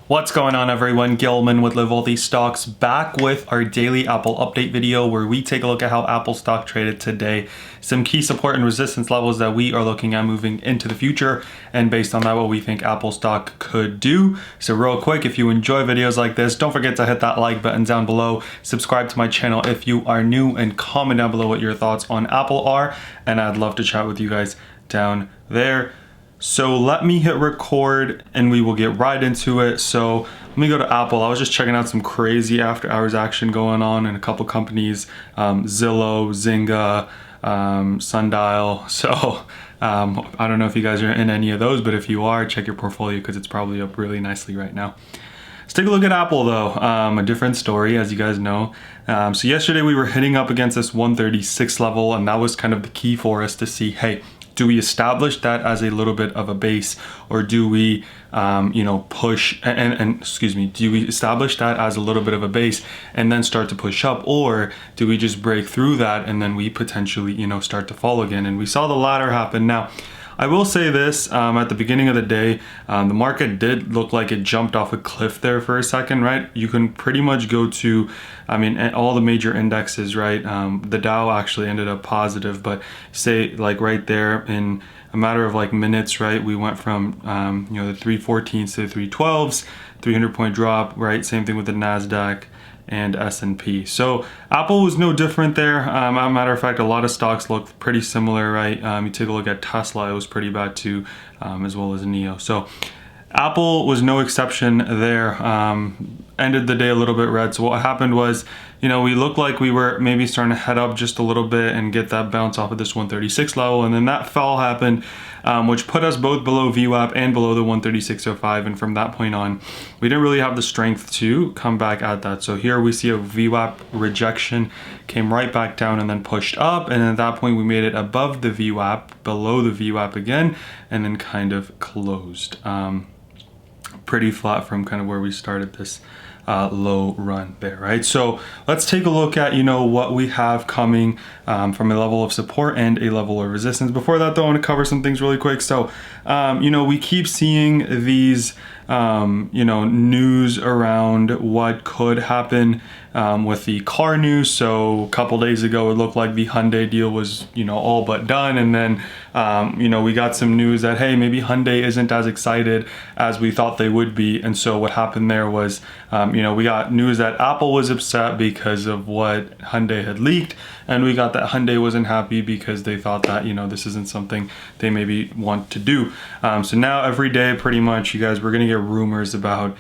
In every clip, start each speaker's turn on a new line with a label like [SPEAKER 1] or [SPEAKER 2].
[SPEAKER 1] What's going on, everyone? Gilman with Wellthy Stocks, back with our daily Apple update video where we take a look at how Apple stock traded today, some key support and resistance levels that we are looking at moving into the future, and based on that, what we think Apple stock could do. So real quick, if you enjoy videos like this, don't forget to hit that like button down below, subscribe to my channel if you are new, and comment down below what your thoughts on Apple are, and I'd love to chat with you guys down there. So let me hit record and we will get right into it. So let me go to Apple. I was just checking out some crazy after hours action going on in a couple companies, Zillow, Zynga, Sundial. So I don't know if you guys are in any of those, but if you are, check your portfolio because it's probably up really nicely right now. Let's take a look at Apple though. A different story, as you guys know. So yesterday we were hitting up against this 136 level, and that was kind of the key for us to see, hey, do we establish that as a little bit of a base, or do we, push do we establish that as a little bit of a base and then start to push up, or do we just break through that and then we potentially, start to fall again? And we saw the latter happen. Now, I will say this, at the beginning of the day, the market did look like it jumped off a cliff there for a second, right? You can pretty much go to, all the major indexes, right? The Dow actually ended up positive, but say like right there in a matter of like minutes, right? We went from, the 314s to the 312s, 300-point drop, right? Same thing with the NASDAQ and S&P. So Apple was no different there. As a matter of fact, a lot of stocks looked pretty similar, right? You take a look at Tesla, it was pretty bad too, as well as NIO. So Apple was no exception there. Ended the day a little bit red. So what happened was, we looked like we were maybe starting to head up just a little bit and get that bounce off of this 136 level, and then that fall happened, which put us both below VWAP and below the 136.05, and from that point on, we didn't really have the strength to come back at that. So here we see a VWAP rejection, came right back down and then pushed up, and at that point we made it above the VWAP, below the VWAP again, and then kind of closed. Pretty flat from kind of where we started this low run there, right? So let's take a look at, what we have coming from a level of support and a level of resistance. Before that though, I want to cover some things really quick. So, we keep seeing these, news around what could happen with the car news. So a couple days ago, it looked like the Hyundai deal was, all but done. And then, we got some news that, hey, maybe Hyundai isn't as excited as we thought they would be. And so what happened there was, we got news that Apple was upset because of what Hyundai had leaked. And we got that Hyundai wasn't happy because they thought that, this isn't something they maybe want to do. So now every day, pretty much, you guys, we're going to get rumors about,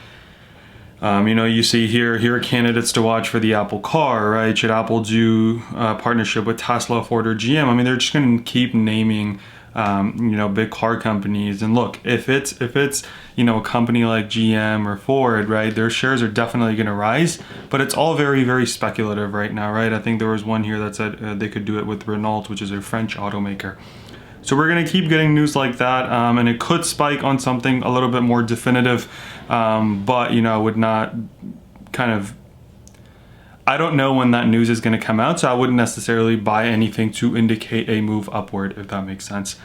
[SPEAKER 1] you see here are candidates to watch for the Apple car, right? Should Apple do a partnership with Tesla, Ford, or GM? They're just going to keep naming, big car companies. And look, if it's a company like GM or Ford, right, their shares are definitely going to rise, but it's all very, very speculative right now, right? I think there was one here that said they could do it with Renault, which is a French automaker. So we're going to keep getting news like that, and it could spike on something a little bit more definitive, but, I would not I don't know when that news is going to come out, so I wouldn't necessarily buy anything to indicate a move upward, if that makes sense.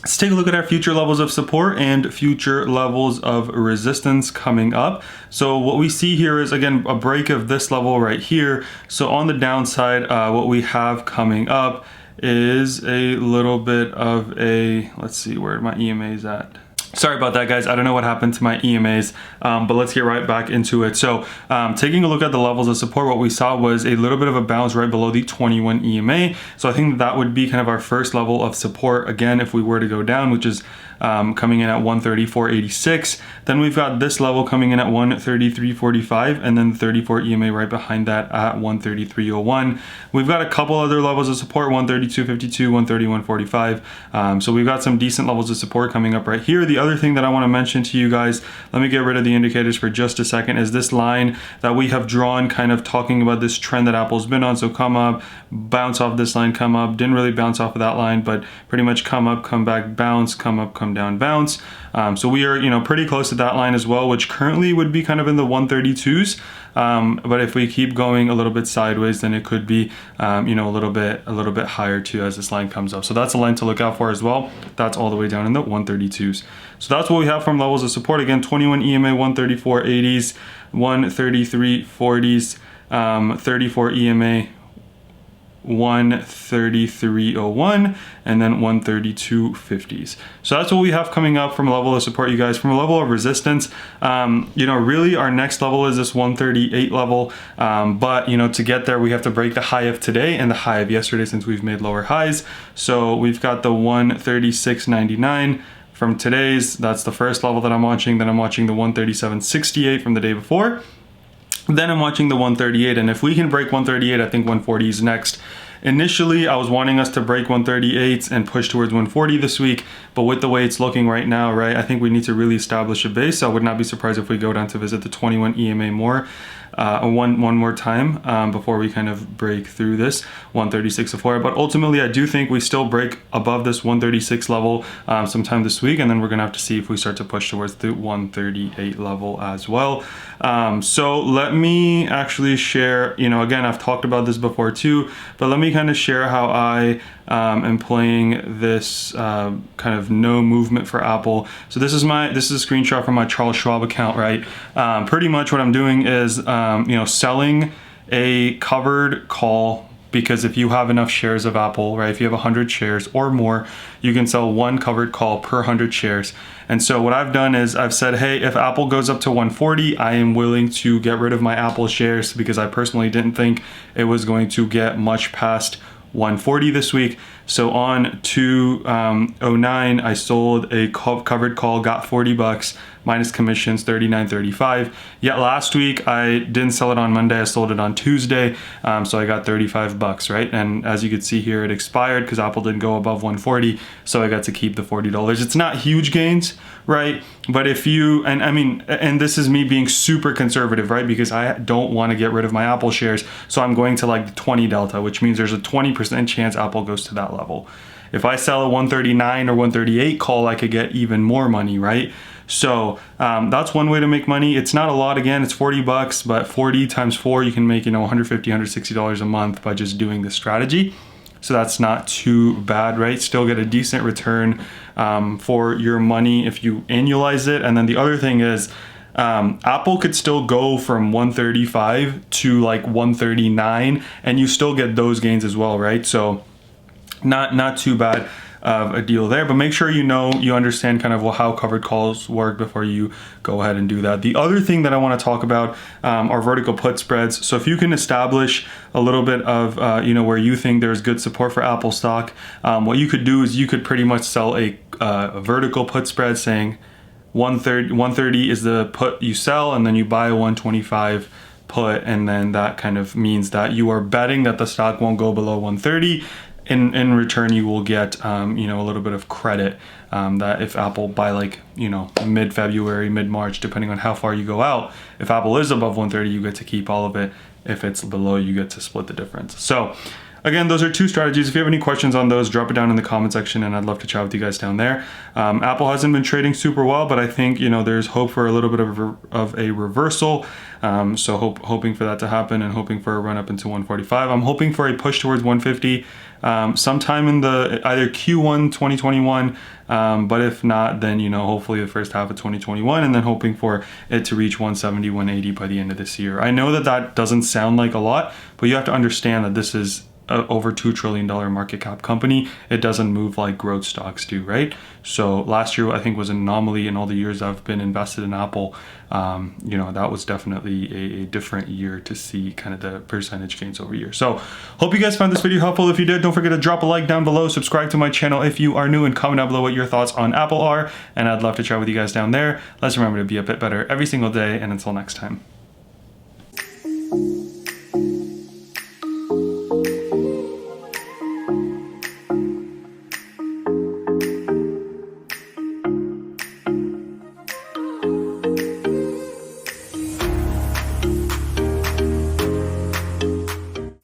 [SPEAKER 1] Let's take a look at our future levels of support and future levels of resistance coming up. So what we see here is, again, a break of this level right here. So on the downside, what we have coming up is a little bit of a, let's see where my EMA is at. Sorry about that, guys. I don't know what happened to my EMAs, but let's get right back into it. So taking a look at the levels of support, what we saw was a little bit of a bounce right below the 21 EMA. So I think that would be kind of our first level of support, again, if we were to go down, which is coming in at 134.86. Then we've got this level coming in at 133.45, and then 34 EMA right behind that at 133.01. We've got a couple other levels of support, 132.52, 131.45. So we've got some decent levels of support coming up right here. The other thing that I want to mention to you guys, let me get rid of the indicators for just a second, is this line that we have drawn, kind of talking about this trend that Apple's been on. So come up, bounce off this line, come up, didn't really bounce off of that line, but pretty much come up, come back, bounce, come up, come down, bounce. So we are, pretty close to that line as well, which currently would be kind of in the 132s. But if we keep going a little bit sideways, then it could be, you know, a little bit higher too as this line comes up. So that's a line to look out for as well. That's all the way down in the 132s. So that's what we have from levels of support. Again, 21 EMA, 134.80s, 133.40s, 34 EMA, 133.01, and then 132.50s. So that's what we have coming up from a level of support, you guys. From a level of resistance, you know, really our next level is this 138 level, but you know, to get there we have to break the high of today and the high of yesterday since we've made lower highs. So we've got the 136.99 from today's, that's the first level that I'm watching. Then I'm watching the 137.68 from the day before. Then I'm watching the 138, and if we can break 138, I think 140 is next. Initially, I was wanting us to break 138 and push towards 140 this week, but with the way it's looking right now, right, I think we need to really establish a base. So I would not be surprised if we go down to visit the 21 EMA more, one more time before we kind of break through this 136.04. But ultimately, I do think we still break above this 136 level sometime this week, and then we're gonna have to see if we start to push towards the 138 level as well. So let me actually share, you know, again, I've talked about this before too, but let me kind of share how I am playing this kind of no movement for Apple. So this is a screenshot from my Charles Schwab account, right? Pretty much what I'm doing is, you know, selling a covered call, because if you have enough shares of Apple, right, if you have 100 shares or more, you can sell one covered call per 100 shares. And so what I've done is I've said, hey, if Apple goes up to 140, I am willing to get rid of my Apple shares, because I personally didn't think it was going to get much past 140 this week. So on 209, I sold a covered call, got 40 bucks minus commissions, 39.35. Yet last week I didn't sell it on Monday, I sold it on Tuesday, so I got 35 bucks, right? And as you can see here, it expired because Apple didn't go above 140, so I got to keep the $40. It's not huge gains, right? But if you, and I mean, and this is me being super conservative, right? Because I don't want to get rid of my Apple shares, so I'm going to like the 20 delta, which means there's a 20% chance Apple goes to that level. If I sell a 139 or 138 call, I could get even more money, right? So that's one way to make money. It's not a lot, again, it's 40 bucks, but 40 times 4, you can make, you know, $150, $160 a month by just doing this strategy. So that's not too bad, right? Still get a decent return for your money if you annualize it. And then the other thing is, Apple could still go from 135 to like 139 and you still get those gains as well, right? So not too bad of a deal there, but make sure you know, you understand kind of how covered calls work before you go ahead and do that. The other thing that I want to talk about are vertical put spreads. So if you can establish a little bit of, you know, where you think there's good support for Apple stock, what you could do is you could pretty much sell a vertical put spread saying 130 is the put you sell, and then you buy a 125 put, and then that kind of means that you are betting that the stock won't go below 130. In return, you will get, you know, a little bit of credit that if Apple by like, you know, mid-February, mid-March, depending on how far you go out, if Apple is above 130, you get to keep all of it. If it's below, you get to split the difference. So again, those are two strategies. If you have any questions on those, drop it down in the comment section and I'd love to chat with you guys down there. Apple hasn't been trading super well, but I think, you know, there's hope for a little bit of a reversal. So hoping for that to happen and hoping for a run up into 145. I'm hoping for a push towards 150 sometime in the either Q1 2021, but if not, then, you know, hopefully the first half of 2021, and then hoping for it to reach 170, 180 by the end of this year. I know that that doesn't sound like a lot, but you have to understand that this is over $2 trillion market cap company. It doesn't move like growth stocks do, right? So last year I think was an anomaly. In all the years I've been invested in Apple, you know, that was definitely a different year to see kind of the percentage gains over year. So hope you guys found this video helpful. If you did, don't forget to drop a like down below, subscribe to my channel if you are new, and comment down below what your thoughts on Apple are, and I'd love to chat with you guys down there. Let's remember to be a bit better every single day, and until next time.